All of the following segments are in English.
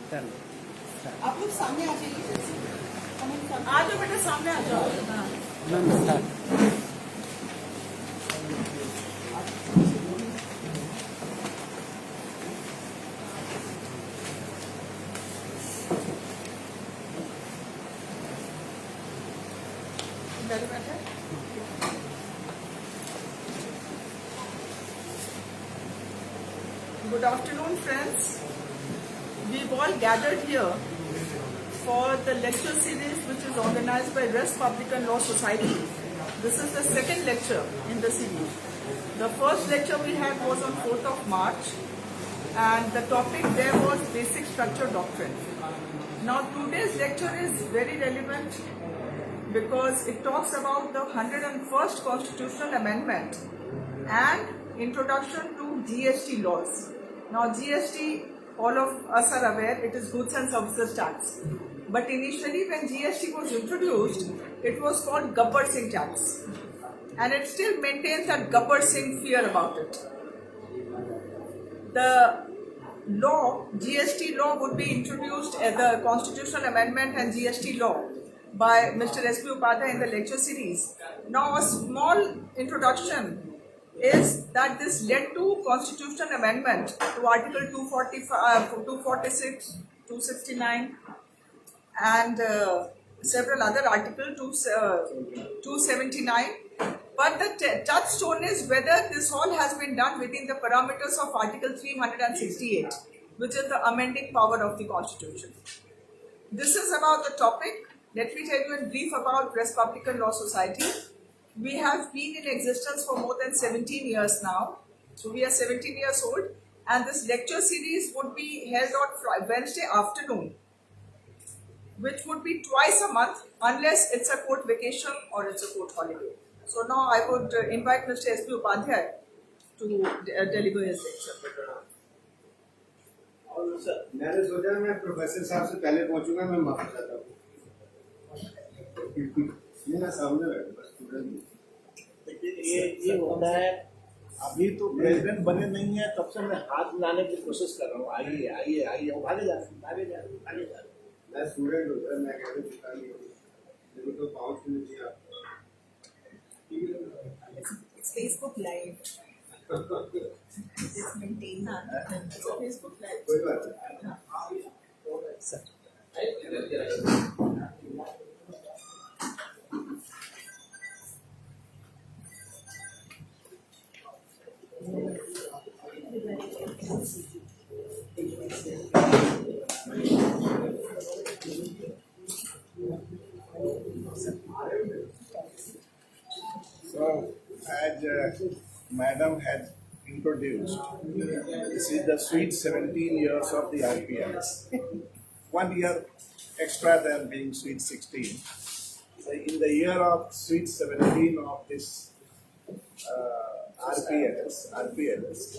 Done. आप लोग सामने आ जाइए। आ जाओ बेटा, सामने आ जाओ। None, start. इधर बैठे। Good afternoon, friends. We've all gathered here for the lecture series which is organized by Res Publican Law Society. This is the second lecture in the series. The first lecture we had was on 4th of March, and the topic there was basic structure doctrine. Now today's lecture is very relevant because it talks about the 101st Constitutional Amendment and introduction to GST laws. Now GST, all of us are aware, it is Goods and Services Tax. But initially when GST was introduced, it was called Gabbar Singh Tax. And it still maintains that Gabbar Singh fear about it. The law, GST law would be introduced as the constitutional amendment and GST law by Mr. S.P. Upadhyay in the lecture series. Now a small introduction is that this led to constitutional amendment to Article 245, 246, 269 and several other articles, 279. But the touchstone is whether this all has been done within the parameters of Article 368, which is the amending power of the Constitution. This is about the topic. Let me tell you in brief about Res Publican Law Society. We have been in existence for more than 17 years now. So we are 17 years old, and this lecture series would be held on Wednesday afternoon, which would be twice a month unless it's a court vacation or it's a court holiday. So now I would invite Mr. S.P. Upadhyay to deliver his lecture. और sir मैंने सोचा मैं professor साहब से पहले पहुंचूंगा, मैं माफी चाहता हूँ। ये ना सामने बैठो बस स्टूडेंट। ये होता है, अभी तो प्रेसिडेंट बने नहीं है, तब से मैं हाथ मिलाने की कोशिश कर रहा हूँ। आइए आइए आइए, भागे जा भागे जा भागे जा। मैं स्टूडेंट हूँ सर, मैं कैसे दिखा नहीं हूँ, मेरे को पाँच मिनट चाहिए आप। It's Facebook Live. It's maintained. It's a Facebook Live. कोई बात नहीं। Sir. So, as Madam had introduced, this is the sweet 17 years of the RPS. 1 year extra than being sweet 16. So, in the year of sweet 17 of this RPLS,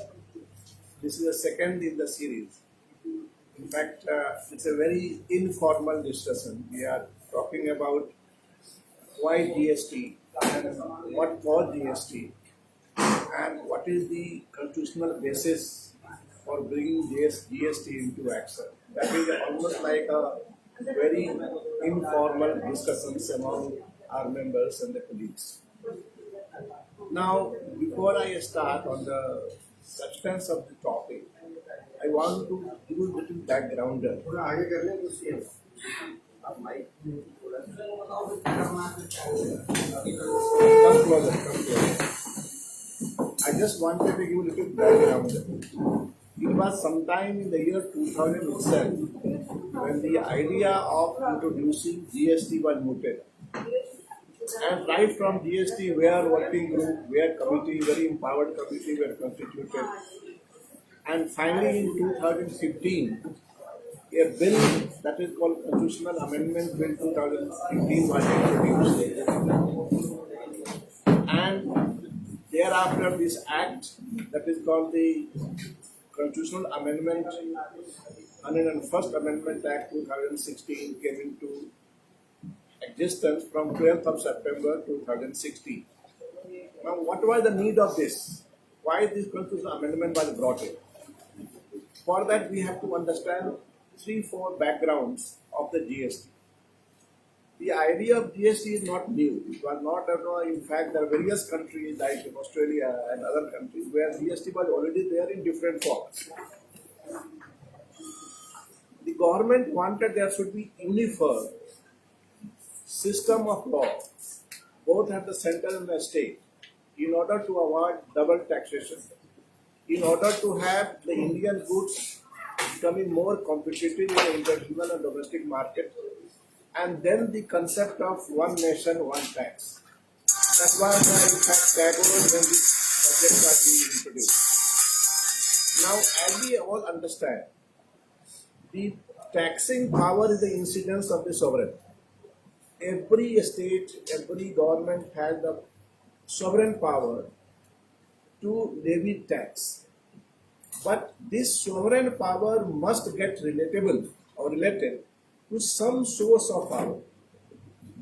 this is the second in the series. In fact, it's a very informal discussion. We are talking about why GST and what for GST and what is the constitutional basis for bringing GST into action. That is almost like a very informal discussions among our members and the colleagues. Now, before I start on the substance of the topic, I want to give a little background. थोड़ा आगे कर लें तो same. आप mic थोड़ा Come closer, come closer. I just wanted to give a little background. It was sometime in the year 2000 itself when the idea of introducing GST was mooted. And right from GST, where working group, where committee, very empowered committee were constituted. And finally in 2015, a bill that is called Constitutional Amendment Bill 2015 was introduced. And thereafter this act that is called the Constitutional Amendment, 101st Amendment Act 2016 came into existence from 12th of September 2016. Now what was the need of this? Why this constitutional amendment was brought in? For that we have to understand 3-4 backgrounds of the GST. The idea of GST is not new. It was not at all. In fact, there are various countries like Australia and other countries where GST was already there in different forms. The government wanted there should be uniform system of law, both at the center and the state, in order to avoid double taxation, in order to have the Indian goods becoming more competitive in the international and domestic market, and then the concept of one nation, one tax. That was in fact Tagore when the subject was being introduced. Now, as we all understand, the taxing power is the incidence of the sovereign. Every state, every government has the sovereign power to levy tax. But this sovereign power must get relatable or related to some source of power.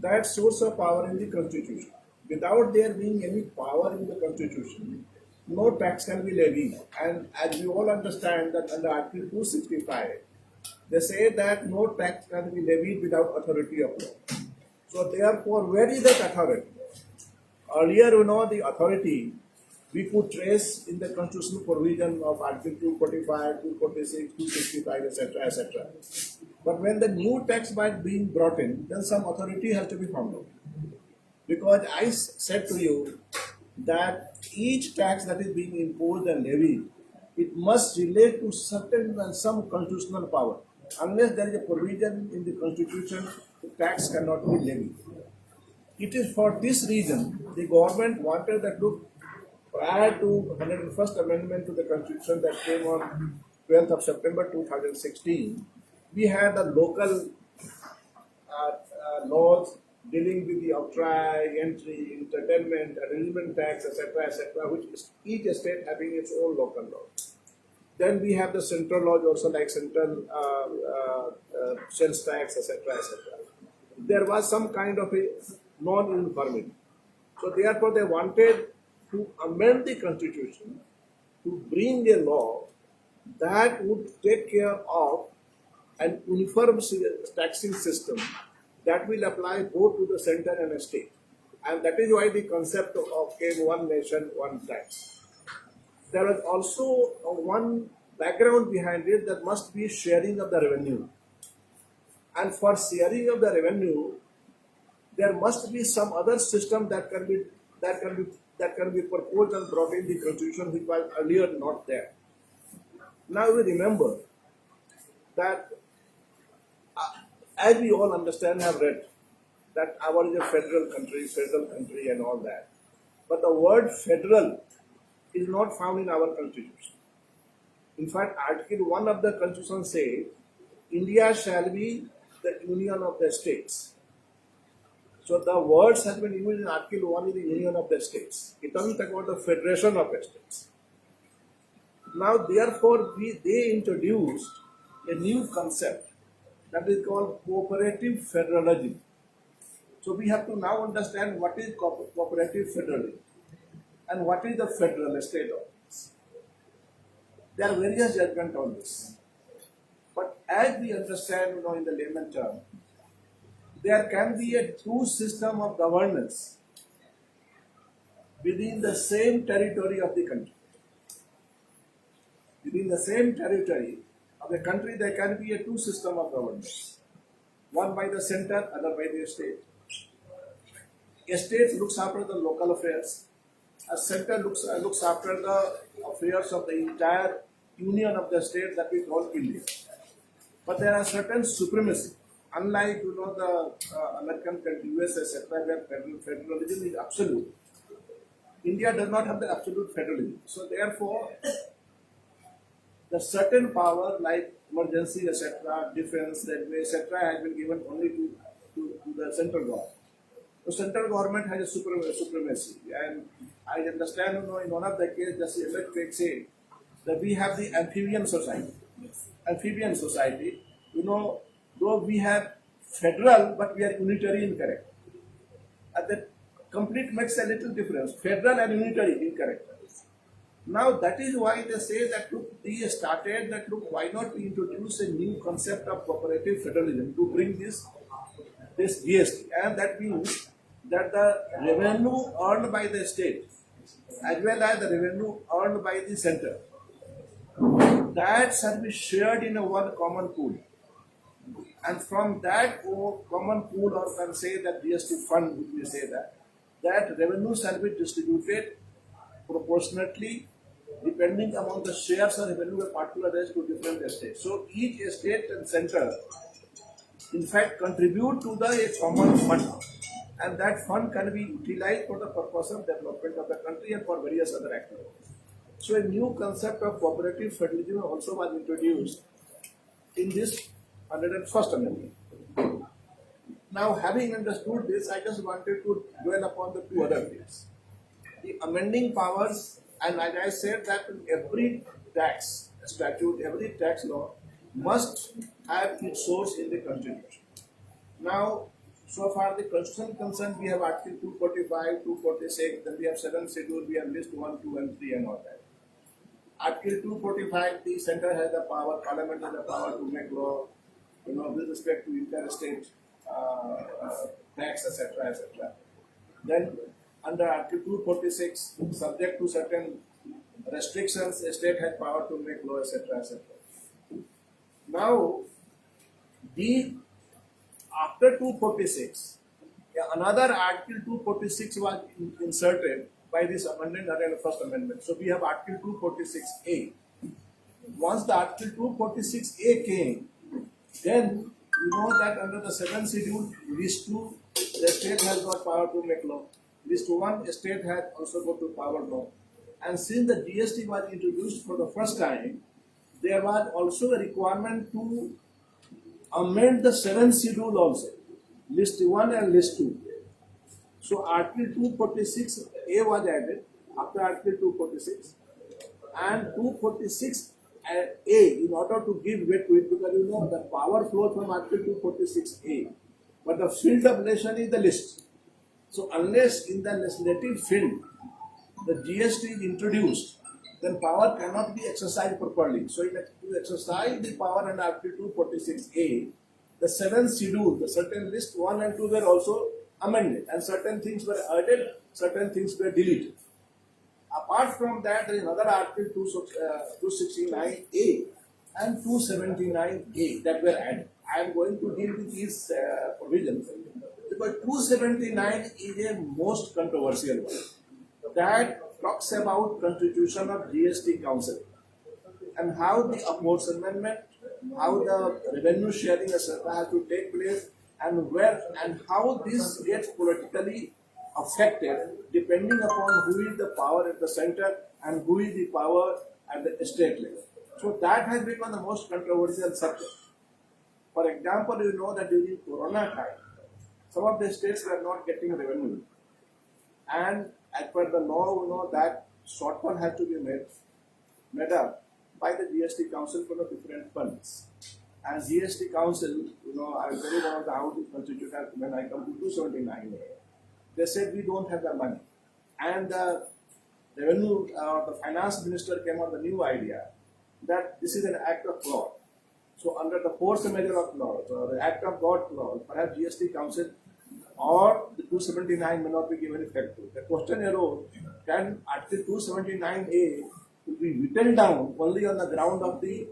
That source of power in the constitution. Without there being any power in the constitution, no tax can be levied. And as we all understand that under Article 265, they say that no tax can be levied without authority of law. So therefore, where is that authority? Earlier, the authority we could trace in the constitutional provision of Article 245, 246, 265, etc., etc. But when the new tax was being brought in, then some authority has to be found out. Because I said to you that each tax that is being imposed and levied, it must relate to certain and some constitutional power. Unless there is a provision in the constitution, the tax cannot be levied. It is for this reason the government wanted that look, prior to 101st Amendment to the Constitution that came on 12th of September 2016, we had the local laws dealing with the octroi, entry, entertainment, arrangement tax, etc., which is each state having its own local law. Then we have the central laws also like central sales tax, etc., etc. There was some kind of a non-uniformity. So therefore they wanted to amend the constitution to bring a law that would take care of an uniform taxing system that will apply both to the center and the state. And that is why the concept of came one nation, one tax. There is also one background behind it that must be sharing of the revenue. And for sharing of the revenue, there must be some other system that can be proposed and brought in the constitution which was earlier not there. Now we remember that as we all understand, have read that our is a federal country and all that. But the word federal is not found in our constitution. In fact, Article 1 of the constitution says, India shall be the union of the states. So the words has been used in Article 1 is the union of the states. It doesn't talk about the federation of the states. Now, therefore, they introduced a new concept that is called cooperative federalism. So we have to now understand what is cooperative federalism and what is the federal state of this. There are various judgments on this. But as we understand, in the layman term, there can be a true system of governance within the same territory of the country. Within the same territory of the country, there can be a two system of governance. One by the center, other by the state. A state looks after the local affairs. A center looks after the affairs of the entire union of the state that we call India. But there are certain supremacy. Unlike the American country, US, etc., where federalism is absolute, India does not have the absolute federalism. So therefore, the certain power like emergency, etc., defense, railway, etc., has been given only to the central government. The central government has a supremacy, and I understand, in one of the cases, Justice Elect said that we have the amphibian society. Amphibian society, though we have federal, but we are unitary in character. And that complete makes a little difference. Federal and unitary in character. Now that is why they say that look, they started that look, why not we introduce a new concept of cooperative federalism to bring this GST, and that means that the revenue earned by the state as well as the revenue earned by the center, that shall be shared in a one common pool. And from that common pool, or can say that GST fund, we say that revenue shall be distributed proportionately depending upon the shares of revenue a particular raise to different estates. So each estate and center, in fact, contribute to a common fund, and that fund can be utilized for the purpose of development of the country and for various other activities. So a new concept of cooperative federalism also was introduced in this 101st Amendment. Now, having understood this, I just wanted to dwell upon the two other things. The amending powers, and as I said that every tax statute, every tax law must have its source in the Constitution. Now, so far the Constitution concerned, we have Article 245, 246, then we have 7th schedule, we have list 1, 2 and 3 and all that. Article 245, the center has the power, Parliament has the power to make law, with respect to interstate tax, etc., etc. Then under Article 246, subject to certain restrictions, the state has power to make law, etc., etc. Now, after 246, another Article 246 was inserted by this amendment under the First Amendment. So we have Article 246A. Once the Article 246A came, then you know that under the 7th schedule, list 2, the state has got power to make law. List 1, the state has also got to power law. And since the GST was introduced for the first time, there was also a requirement to amend the 7th schedule also, list 1 and list 2. So Article 246A was added after Article 246, and 246A in order to give weight to it, because you know the power flows from Article 246A, but the field of relation is the list. So unless in the legislative field the GST is introduced, then power cannot be exercised properly. So to exercise the power under Article 246A, the 7th schedule, the certain list 1 and 2 were also amended, and certain things were added, certain things were deleted. Apart from that, there is another Article 269A and 279A that were added. I am going to deal with these provisions, because 279 is a most controversial one. That talks about constitution of GST Council and how the apportionment, how the revenue sharing etc. has to take place, and where and how this gets politically affected depending upon who is the power at the center and who is the power at the state level. So that has become the most controversial subject. For example, you know that during Corona time, some of the states were not getting revenue, and as per the law, you know that shortfall has to be made up by the GST Council for the different funds. And GST Council, you know, I will tell you one of the houses constituted when I come to 279A. They said we don't have the money, and the revenue, the finance minister came on the new idea that this is an act of God. So under the force measure of law, so the act of God clause, perhaps GST Council or the 279 may not be given effect to. The question arose, can Article 279A will be written down only on the ground of the,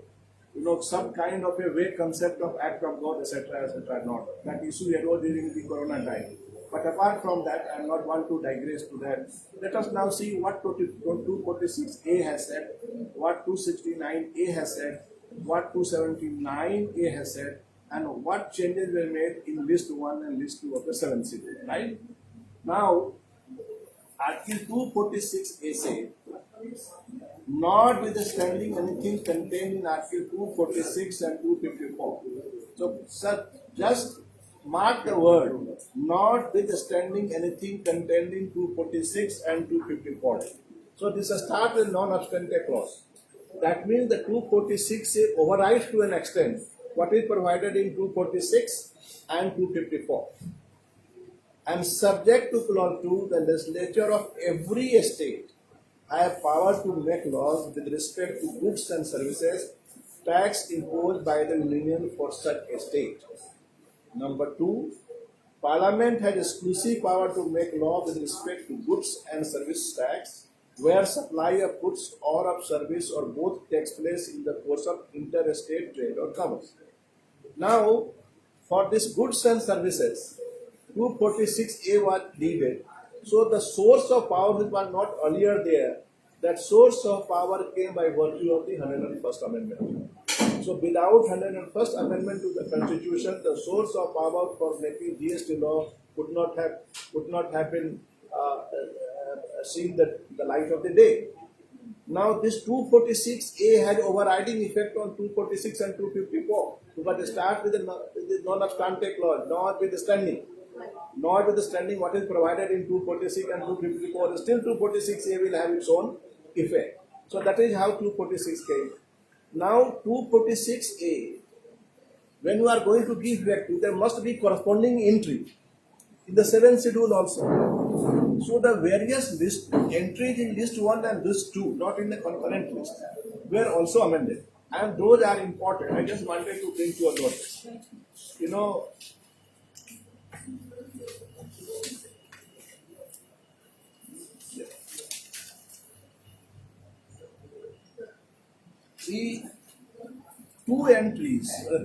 you know, some kind of a vague concept of act of God, etc., etc., not. That issue arose during the Corona time. But apart from that, I am not want to digress to that. Let us now see what 246A has said, what 269A has said, what 279A has said, and what changes were made in list 1 and list 2 of the 7th schedule, right? Now, Article 246A says, notwithstanding anything contained in Article 246 and 254. So, sir, just mark the word, notwithstanding anything contained in 246 and 254. So, this starts with non-obstante clause. That means the 246 overrides to an extent what is provided in 246 and 254. And subject to clause 2, the legislature of every state have power to make laws with respect to goods and services tax imposed by the Union for such a state. Number 2, Parliament has exclusive power to make law with respect to goods and service tax where supply of goods or of service or both takes place in the course of interstate trade or commerce. Now, for this goods and services, 246A was needed. So the source of power which was not earlier there, that source of power came by virtue of the 101st Amendment. So without 101st Amendment to the Constitution, the source of power for making GST law would not have been seen the light of the day. Now this 246A had overriding effect on 246 and 254. But it starts with the non-obstante clause, notwithstanding what is provided in 246 and 254. Still 246A will have its own effect. So that is how 246 came. Now 246A, when you are going to give effect to, there must be corresponding entry in the 7th schedule also. So the various entries in list 1 and list 2, not in the concurrent list, were also amended. And those are important. I just wanted to bring to your notice. You know, the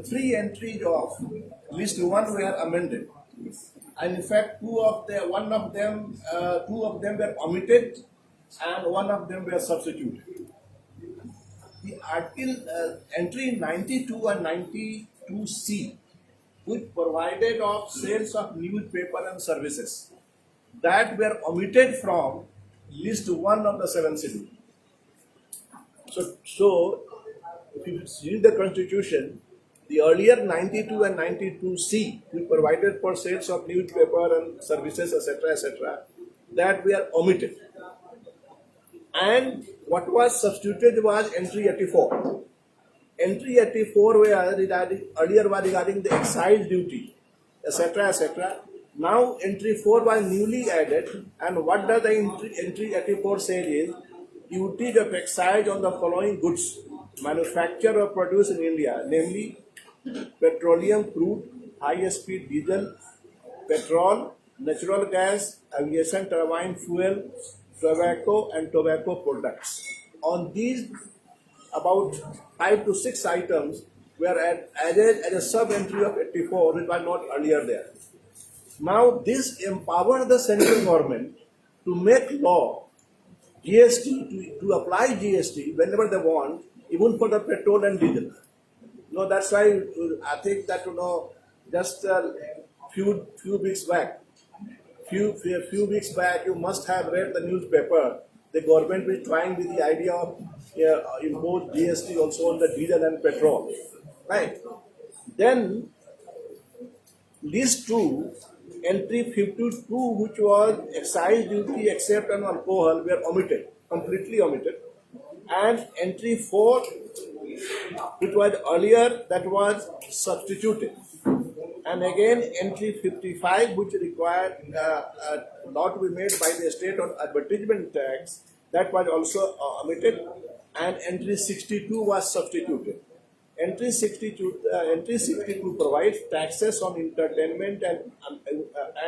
three entries of list 1 were amended. And in fact, two of them were omitted and one of them were substituted. The article entry 92 and 92C, which provided of sales of newspaper and services, that were omitted from list 1 of the 7th schedule. So if you read the Constitution, the earlier 92 and 92C, which provided for sales of newspaper and services, etc., that were omitted. And what was substituted was entry 84. Entry 84 earlier was regarding the excise duty, etc. Now entry 4 was newly added, and what does the entry 84 say is, duties of excise on the following goods manufactured or produced in India, namely petroleum crude, high-speed diesel, petrol, natural gas, aviation turbine fuel, tobacco and tobacco products. On these, about 5 to 6 items were added as a sub-entry of 84, which was not earlier there. Now this empowers the central government to make law, GST, to apply GST whenever they want, even for the petrol and diesel. No, that's why I think that just a few weeks back, you must have read the newspaper. The government is trying with the idea of impose GST also on the diesel and petrol, right? Then list 2, entry 52, which was excise duty except on alcohol, were omitted, completely omitted, and entry 4, which was earlier, that was substituted. And again entry 55, which required a law to be made by the state on advertisement tax, that was also omitted, and entry 62 was substituted. Entry 62 provides taxes on entertainment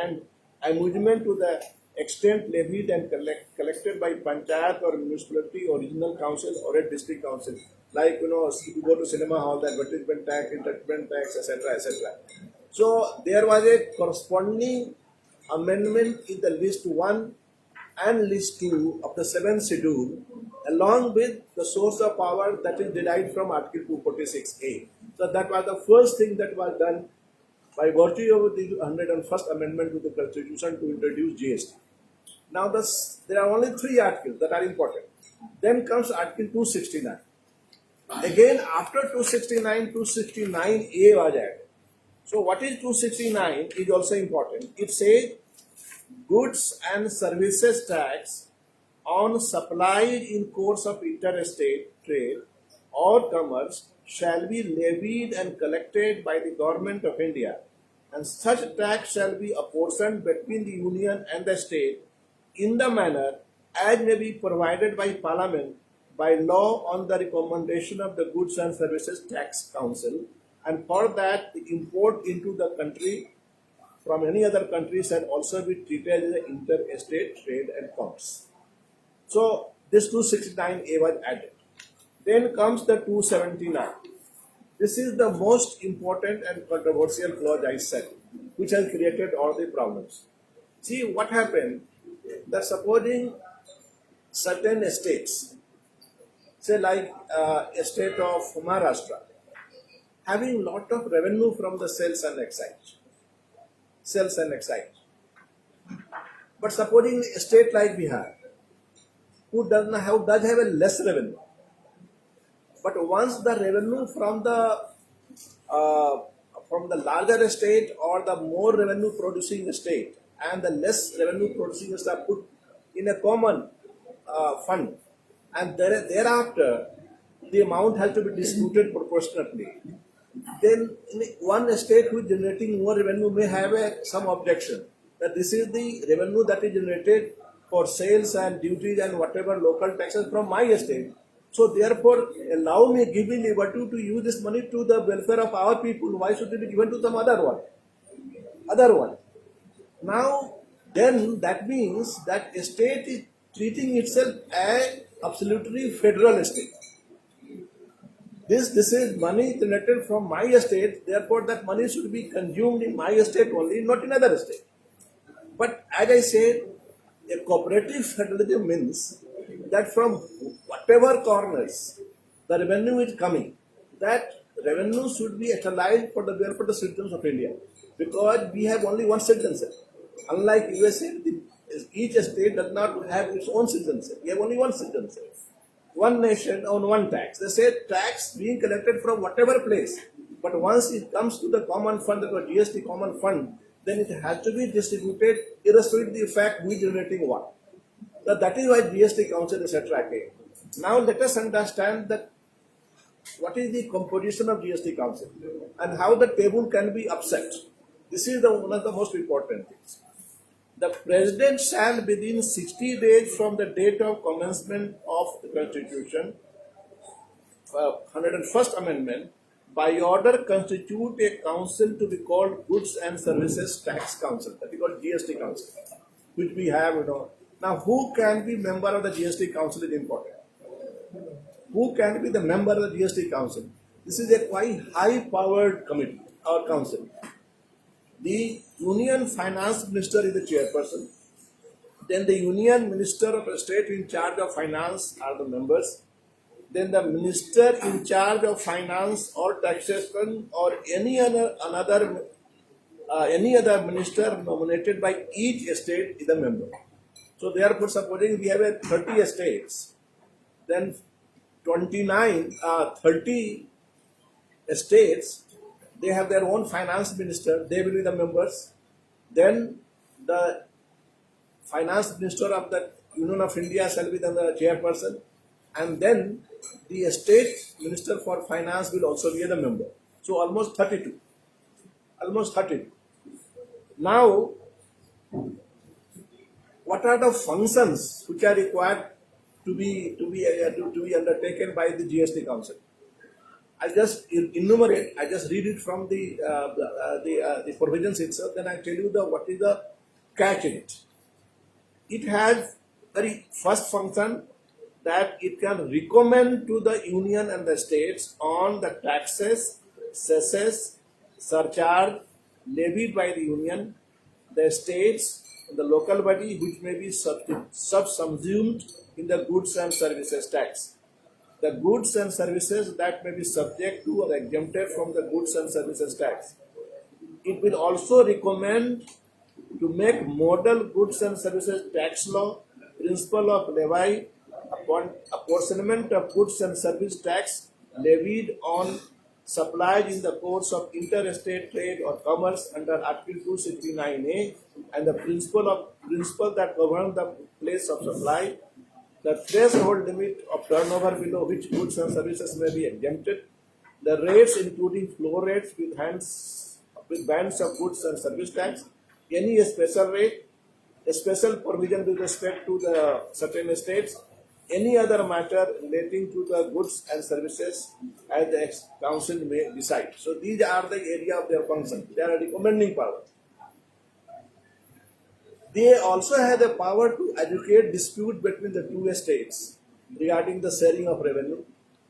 and amusement to the extent levied and collected by panchayat or municipality or regional council or a district council. Like, if you go to cinema hall, the advertisement tax, entertainment tax, etc. So there was a corresponding amendment in the list 1 and list 2 of the 7th schedule, along with the source of power that is derived from Article 246A. So that was the first thing that was done by virtue of the 101st Amendment to the Constitution to introduce GST. Now there are only 3 articles that are important. Then comes Article 269. Again, after 269, 269A was added. So what is 269 is also important. It says goods and services tax on supplied in course of interstate trade or commerce shall be levied and collected by the Government of India, and such tax shall be apportioned between the Union and the state in the manner as may be provided by Parliament by law on the recommendation of the Goods and Services Tax Council, and for that the import into the country from any other countries can also be treated as an interstate trade and commerce. So this 269A was added. Then comes the 279. This is the most important and controversial clause I said, which has created all the problems. See what happened, that supposing certain states, say like a state of Maharashtra, having lot of revenue from the sales and excise. But supposing a state like Bihar, who does have a less revenue, but once the revenue from the larger state or the more revenue producing state and the less revenue producing state are put in a common fund, and thereafter the amount has to be distributed proportionately, then one state who is generating more revenue may have some objection that this is the revenue that is generated for sales and duties and whatever local taxes from my state. So therefore, allow me, give me liberty to use this money to the welfare of our people. Why should it be given to some other one? Now, then that means that a state is treating itself as absolutely federal state. This is money generated from my estate, therefore that money should be consumed in my estate only, not in other estate. But as I said, a cooperative federalism means that from whatever corners the revenue is coming, that revenue should be utilized for the welfare of the citizens of India. Because we have only one citizenship. Unlike USA, each state does not have its own citizenship. We have only one citizenship. One nation on one tax. They say tax being collected from whatever place, but once it comes to the common fund, the GST common fund, then it has to be distributed irrespective of the fact we generating what. So that is why GST Council etc. came. Now let us understand that what is the composition of GST Council and how the table can be upset. This is one of the most important things. The President shall within 60 days from the date of commencement of the Constitution, 101st Amendment, by order constitute a council to be called Goods and Services Tax Council, that is called GST Council, which we have, Now, who can be member of the GST Council is important. Who can be the member of the GST Council? This is a quite high-powered committee or council. The Union Finance Minister is the chairperson. Then the Union Minister of State in charge of Finance are the members. Then the Minister in charge of Finance or Taxation or any other minister nominated by each state is a member. So therefore, supposing we have 30 states, then 30 states, they have their own finance minister, they will be the members. Then the finance minister of the Union of India shall be the chairperson, and then the state minister for finance will also be the member. So almost 32. Now, what are the functions which are required to be undertaken by the GST Council? I just enumerate. I just read it from the provisions itself. Then I tell you what is the catch in it. It has very first function that it can recommend to the union and the states on the taxes, cesses, surcharge levied by the union, the states, the local body which may be subsumed in the goods and services tax. The goods and services that may be subject to or exempted from the goods and services tax. It will also recommend to make model goods and services tax law, principle of levy upon apportionment of goods and service tax levied on supplies in the course of interstate trade or commerce under Article 269A, and the principle that govern the place of supply, the threshold limit of turnover below which goods and services may be exempted, the rates including floor rates with bands of goods and service tax, any special rate, a special provision with respect to the certain states, any other matter relating to the goods and services as the council may decide. So these are the area of their function. They are a recommending power. They also have the power to adjudicate dispute between the two states regarding the sharing of revenue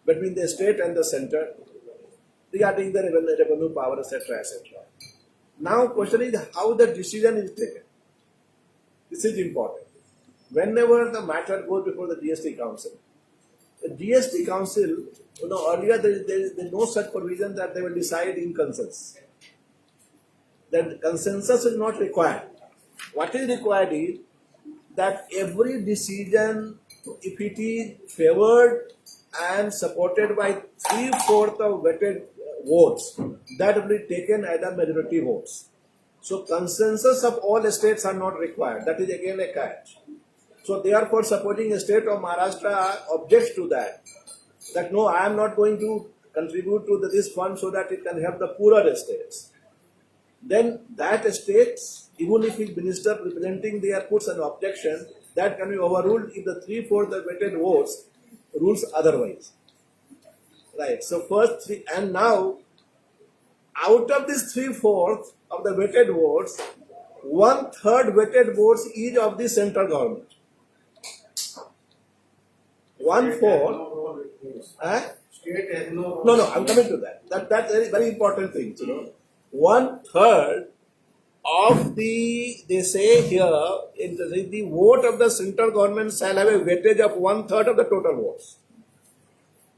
between the state and the center, regarding the revenue power, etc., etc. Now, question is how the decision is taken. This is important. Whenever the matter goes before the GST Council, the GST Council, earlier there is no such provision that they will decide in consensus. That consensus is not required. What is required is that every decision, if it is favored and supported by 3/4 of weighted votes, that will be taken as a majority votes. So consensus of all states are not required. That is again a catch. So therefore, supporting a state of Maharashtra objects to that. That no, I am not going to contribute to this fund so that it can help the poorer states. Then that states, even if the minister representing there puts an objection, that can be overruled if the 3/4 of weighted votes rules otherwise. Right. So first three, and now out of this 3/4 of the weighted votes, 1/3 weighted votes is of the central government. 1/4. State has no. No, I'm coming to that. That's a very important thing. 1/3 of they say here, the vote of the central government shall have a weightage of 1/3 of the total votes.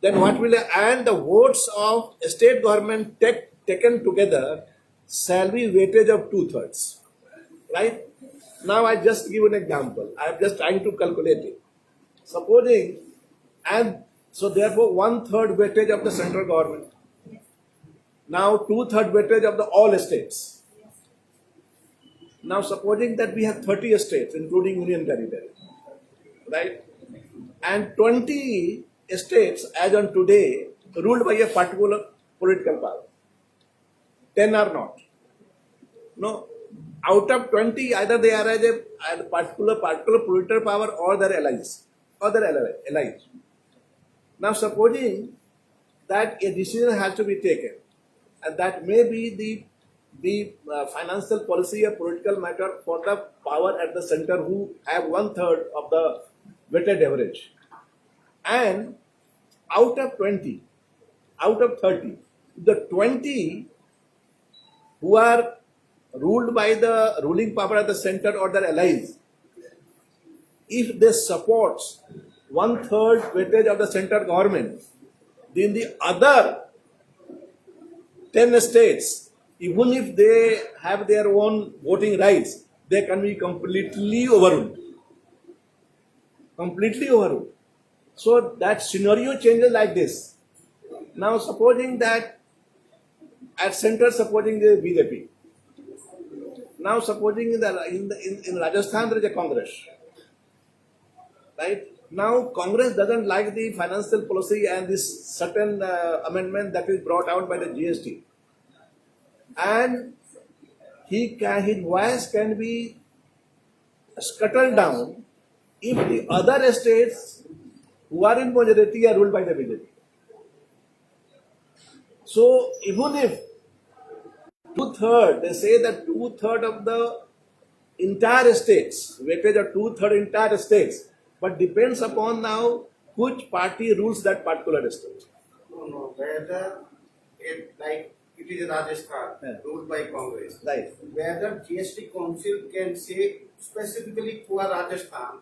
Then what will, and the votes of state government taken together shall be weightage of 2/3. Right? Now I just give an example. I am just trying to calculate it. Supposing, and so therefore 1/3 weightage of the central government. Now 2/3 weightage of the all states. Now supposing that we have 30 states including Union Territory, right? And 20 states as on today ruled by a particular political power. 10 are not. No. Out of 20, either they are as a particular political power or their allies. Now supposing that a decision has to be taken, and that may be the financial policy or political matter for the power at the center who have 1/3 of the weighted average. And out of 20, out of 30, the 20 who are ruled by the ruling power at the center or their allies, if they support 1/3 weightage of the central government, then the other 10 states, even if they have their own voting rights, they can be completely overruled. Completely overruled. So that scenario changes like this. Now supposing that at center supporting the BJP. Now supposing in Rajasthan there is a Congress. Right? Now Congress doesn't like the financial policy and this certain amendment that is brought out by the GST. And his voice can be scuttled down if the other states who are in majority are ruled by the BJP. So even if 2/3, they say that 2/3 of the entire states, weightage of 2/3 entire states, but depends upon now which party rules that particular state. No, whether it is Rajasthan ruled by Congress. Right. Whether GST Council can say specifically for Rajasthan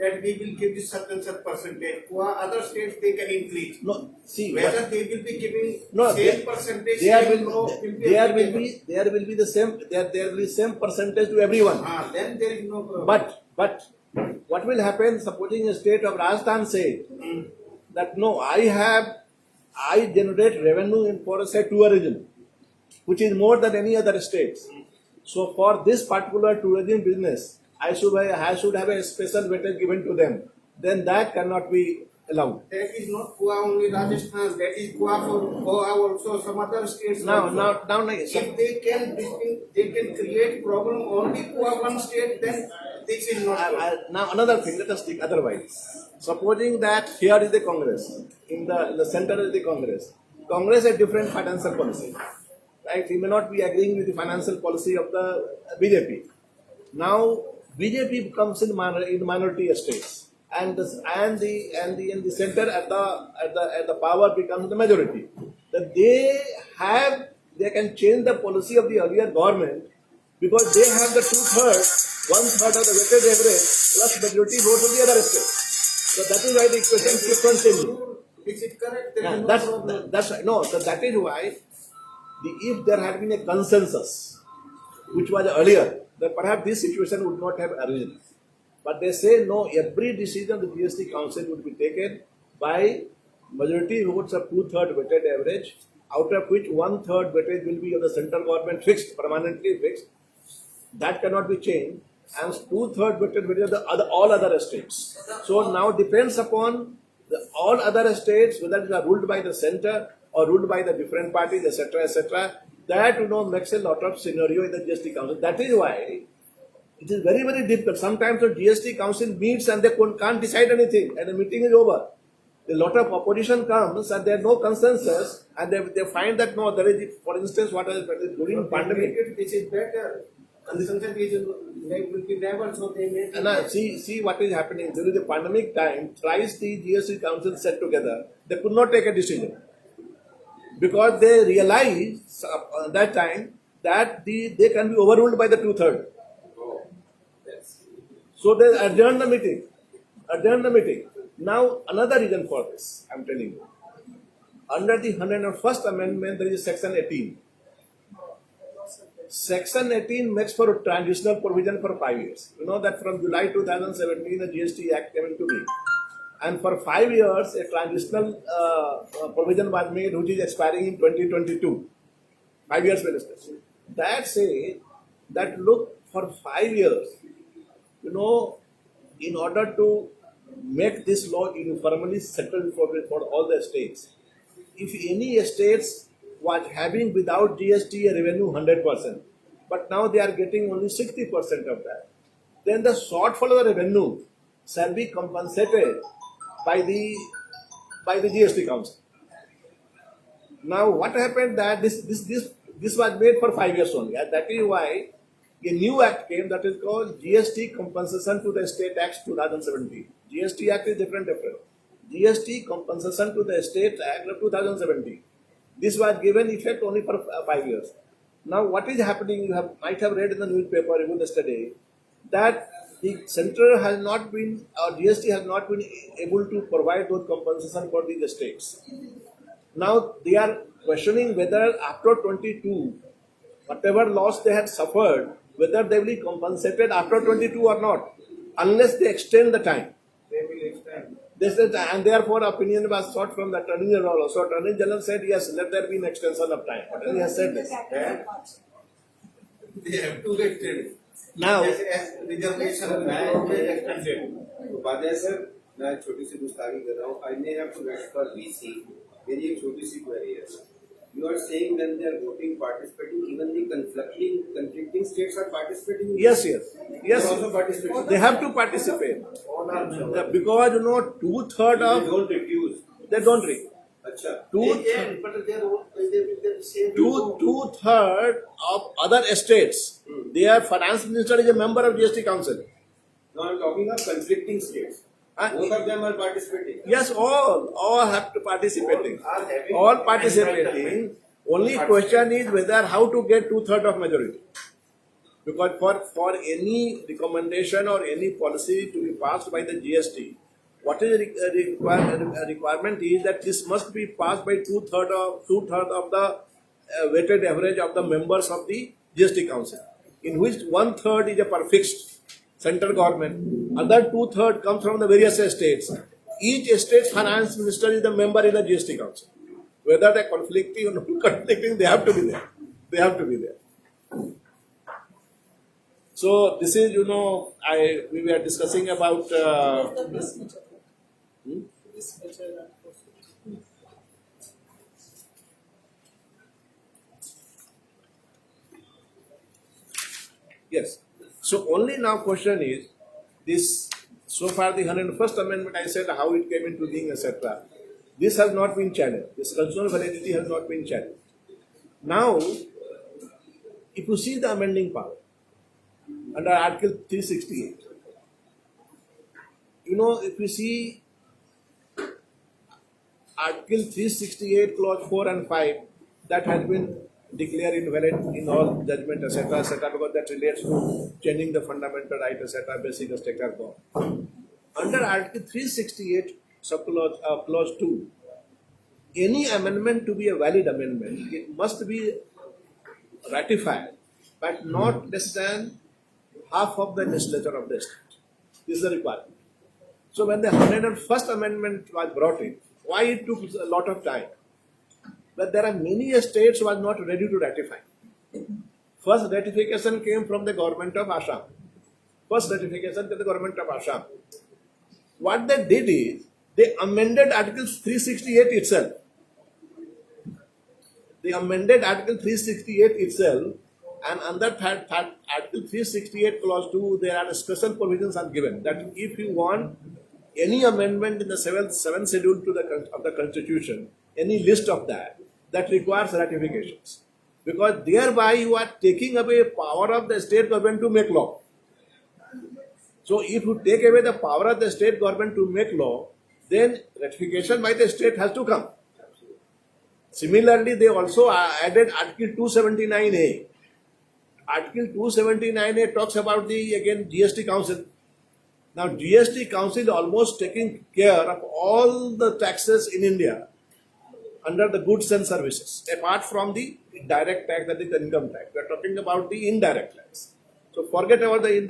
that we will give this certain percentage. For other states they can increase. No, see Whether they will be giving no, same percentage. there same will law be the same there will be same percentage to everyone. Then there is no problem. But what will happen supposing a state of Rajasthan say that no, I generate revenue for say tourism, which is more than any other states. So for this particular tourism business, I should have a special weightage given to them. Then that cannot be allowed. That is not Goa only, Rajasthan. That is Goa for Goa also, some other states. Now, also. now, If they can create problem only Goa one state, then this is not good. now another thing. Let us think otherwise. Supposing that here is the Congress, in the center is the Congress. Congress has different financial policy, right? He may not be agreeing with the financial policy of the BJP. Now BJP becomes in minority states, and the center at the power becomes the majority. That they can change the policy of the earlier government because they have the 2/3, 1/3 of the weighted average plus majority vote of the other states. So that is why the equation keeps on changing. Is it correct? There Yeah, is no that's problem. that's right. No, so that is why if there had been a consensus, which was earlier, then perhaps this situation would not have arisen. But they say no, every decision of the GST Council would be taken by majority votes of 2/3 weighted average, out of which 1/3 weightage will be of the central government fixed, permanently fixed. That cannot be changed, and 2/3 weighted weightage of the all other states. So now depends upon all other states whether they are ruled by the center or ruled by the different parties, etc., etc. That makes a lot of scenario in the GST Council. That is why it is very, very difficult. Sometimes the GST Council meets and they can't decide anything, and the meeting is over. A lot of opposition comes and there is no consensus, and they find that no, there is, for instance, what is during pandemic. This is better. Consensus will be never, so they may. And see what is happening during the pandemic time. Thrice the GST Council sat together. They could not take a decision because they realized that time that they can be overruled by the 2/3. Oh, yes. So they adjourned the meeting. Now another reason for this, I am telling you. Under the 101st Amendment, there is Section 18. Section 18 makes for a transitional provision for 5 years. You know that from July 2017, the GST Act came into being. And for 5 years, a transitional provision was made, which is expiring in 2022. 5 years minister. That say that look, for 5 years, in order to make this law uniformly settled for all the states, if any states was having without GST a revenue 100%, but now they are getting only 60% of that, then the shortfall of the revenue shall be compensated by the GST Council. Now what happened that this was made for 5 years only, and that is why a new act came that is called GST Compensation to the State Act 2017. GST Act is different. GST Compensation to the State Act of 2017. This was given effect only for 5 years. Now what is happening, you might have read in the newspaper even yesterday, that the center has not been, or GST has not been able to provide those compensation for the states. Now they are questioning whether after 22, whatever loss they had suffered, whether they will be compensated after 22 or not, unless they extend the time. They will extend. They said, and therefore opinion was sought from the Attorney General. So Attorney General said, yes, let there be an extension of time. But he has said this. They have to extend. Now, As reservation always extended. Upadhyay sir मैं छोटी सी गुस्ताखी कर रहा हूँ I may have to wait for VC मेरी एक छोटी सी क्वेरी है you are saying when they are voting participating even the conflicting states are participating yes, they are also participating they have to participate. All are members. Because 2/3 they of, don't refuse they don't read. अच्छा They can, but they will say Two-third of other states, their finance minister is a member of GST Council. now I'm talking of conflicting states both of them are participating Yes, all have to participating. Are having All participating. Only question is whether how to get 2/3 of majority. Because for any recommendation or any policy to be passed by the GST, what is a requirement is that this must be passed by 2/3 of the weighted average of the members of the GST Council, in which 1/3 is a fixed central government, other 2/3 comes from the various states. Each state's finance minister is the member in the GST Council. Whether they're conflicting or not conflicting, they have to be there. They have to be there. So this is, we were discussing about. this measure and Yes. So only now question is this. So far the 101st Amendment, I said how it came into being, etc. This has not been challenged. This constitutional validity has not been challenged. Now, if you see the amending power under Article 368, if you see Article 368, Clause 4 and 5, that has been declared invalid in all judgment, etc., because that relates to changing the fundamental right, etc., basic structure law. Under Article 368, Clause 2, any amendment to be a valid amendment, it must be ratified by not less than half of the legislature of the state. This is the requirement. So when the 101st Amendment was brought in, why it took a lot of time? But there are many states who are not ready to ratify. First ratification came from the government of Assam. First ratification to the government of Assam. What they did is, they amended Article 368 itself. They amended Article 368 itself, and under Article 368 Clause 2, there are special provisions are given that if you want any amendment in the seventh schedule of the Constitution, any list of that requires ratifications. Because thereby you are taking away power of the state government to make law. So if you take away the power of the state government to make law, then ratification by the state has to come. Similarly, they also added Article 279A. Article 279A talks about the GST Council. Now GST Council almost taking care of all the taxes in India under the goods and services, apart from the direct tax, that is the income tax. We are talking about the indirect tax. So forget about the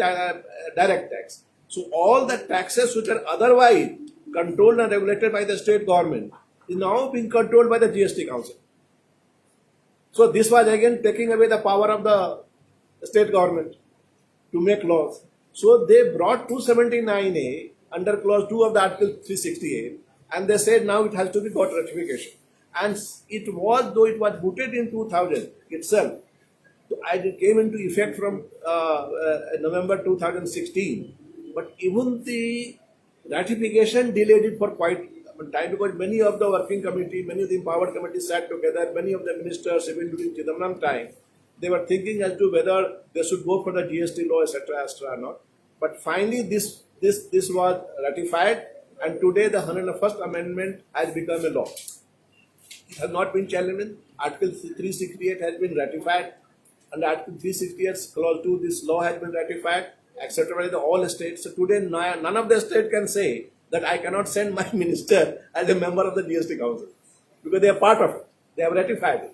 direct tax. So all the taxes which are otherwise controlled and regulated by the state government is now being controlled by the GST Council. So this was again taking away the power of the state government to make laws. So they brought 279A under Clause 2 of the Article 368, and they said now it has to be got ratification. And it was, though it was voted in 2000 itself, it came into effect from November 2016. But even the ratification delayed it for quite some time, because many of the working committee, many of the empowered committees sat together, many of the ministers, even during Chidambaram time, they were thinking as to whether they should go for the GST law, etc., or not. But finally, this was ratified, and today the 101st Amendment has become a law. It has not been challenged. Article 368 has been ratified. Under Article 368 Clause 2, this law has been ratified, accepted by all states. So today, none of the states can say that I cannot send my minister as a member of the GST Council, because they are part of it. They have ratified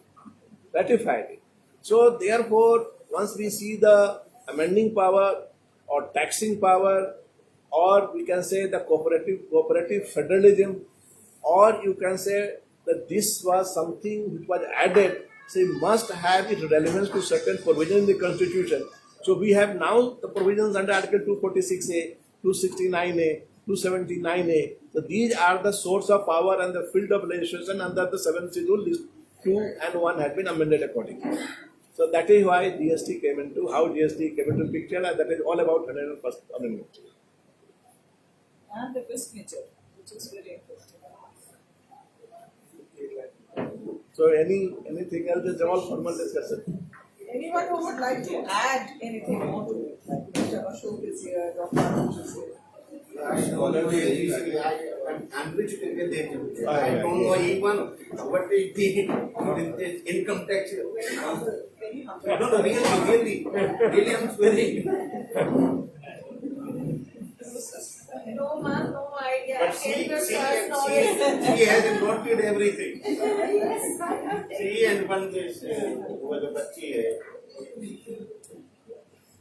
it. So therefore, once we see the amending power or taxing power, or we can say the cooperative federalism, or you can say that this was something which was added, say must have its relevance to certain provisions in the Constitution. So we have now the provisions under Article 246A, 269A, 279A. So these are the source of power and the field of legislation under the 7th schedule. List 2 and 1 has been amended accordingly. So that is why GST came into, how GST came into picture, and that is all about 101st Amendment. and the risk nature, which is very interesting. So anything else is all formal discussion. Anyone who would like to add anything more to it, like Mr. Ashok is here, Dr. Anuj is here. I'm rich to get the I don't know even what is the income tax. No, really, I'm swearing. No, ma'am, no idea. But she has noted everything. She and one this was a bachchi hai.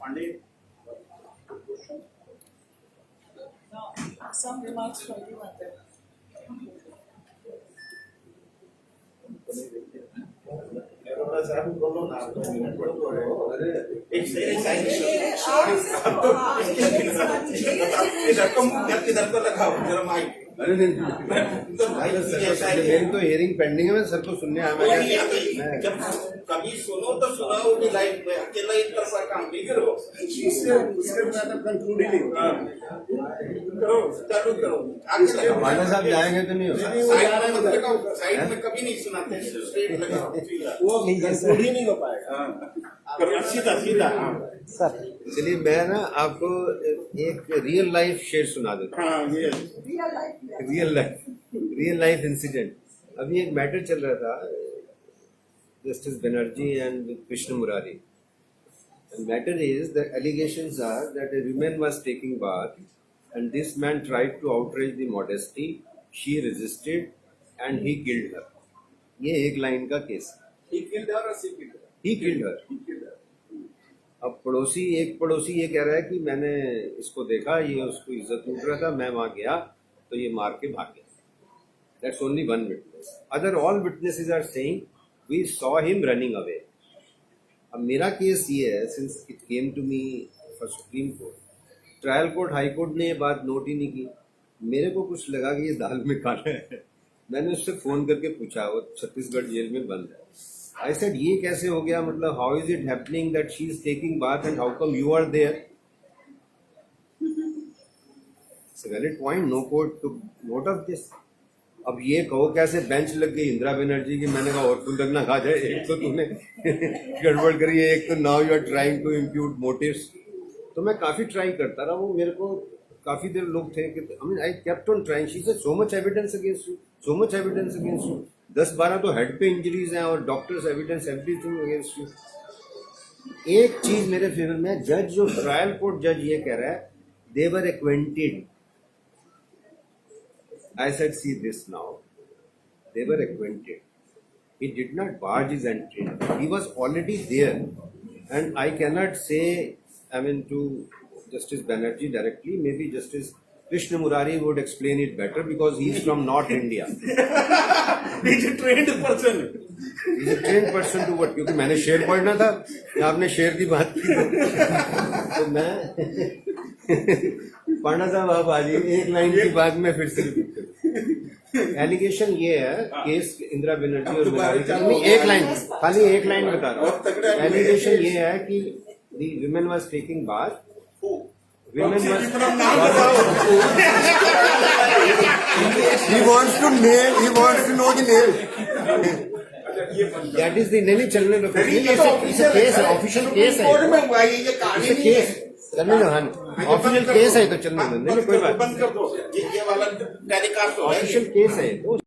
Pandit. Now, some remarks from you and then. रकम इधर को लगाओ जरा mic अरे नहीं मेरी तो hearing pending है, मैं सर को सुनने आया। मैं जब कभी सुनो तो सुनाओ कि लाइफ में अकेला एक तरफा काम नहीं करो। उसके बाद अब कंक्लूड ही नहीं होगा। करो चालू करो। आगे पांडा साहब जाएंगे तो नहीं होगा। साइड में कभी नहीं सुनाते, स्ट्रेट लगाओ। वो कंक्लूड ही नहीं हो पाएगा। सीधा सीधा। सर चलिए मैं ना आपको एक रियल लाइफ शेयर सुना देता हूँ। हाँ ये रियल लाइफ इंसिडेंट। अभी एक मैटर चल रहा था Justice Banerjee and Krishna Murari. Matter is the allegations are that a woman was taking bath and this man tried to outrage the modesty. She resisted and he killed her. ये एक line का case है। He killed her. अब एक पड़ोसी ये कह रहा है कि मैंने इसको देखा, ये उसको इज्जत लूट रहा था, मैं वहां गया तो ये मार के भाग गया। That's only one witness. All witnesses are saying we saw him running away. अब मेरा केस ये है, since it came to me for Supreme Court, trial court, high court ने ये बात नोट ही नहीं की। मेरे को कुछ लगा कि ये दाल में काला है। मैंने उससे फोन करके पूछा, वो छत्तीसगढ़ जेल में बंद है। I said ये कैसे हो गया, मतलब how is it happening that she is taking bath and how come you are there? It's a valid point. No court took note of this. अब ये कहो कैसे बेंच लग गई इंदिरा बनर्जी की। मैंने कहा और तुम तक ना खा जाए, एक तो तूने गड़बड़ करी है, एक तो now you are trying to impute motives. तो मैं काफी ट्राई करता रहा। वो मेरे को काफी देर लोग थे कि I mean I kept on trying. She said so much evidence against you, so much evidence against you. 10-12 तो हेड पे इंजरीज हैं और doctors evidence everything against you. एक चीज मेरे फेवर में, जज जो ट्रायल कोर्ट जज ये कह रहा है दे वर acquainted. I said, see this now. They were acquainted. He did not barge his entry. He was already there. And I cannot say, I mean, to Justice Banerjee directly. Maybe Justice Krishna Murari would explain it better because he is from North India. He's a trained person. He's a trained person to what? क्योंकि मैंने शेर पढ़ना था, आपने शेर की बात की तो मैं पांडा साहब आप आ जाइए, एक लाइन की बात में फिर से रिपीट करूं। एलिगेशन ये है केस इंदिरा बनर्जी और मुरारी का, एक लाइन, खाली एक लाइन बता रहा हूँ। एलिगेशन ये है कि the women was taking bath, women was he wants to know the name. That is the नहीं चलने दो, इसे केस है, ऑफिशियल केस है, इसे केस चलने दो। हाँ ऑफिशियल केस है तो चलने दो, नहीं कोई बात, बंद कर दो ये वाला टेलीकास्ट हो ऑफिशियल केस है तो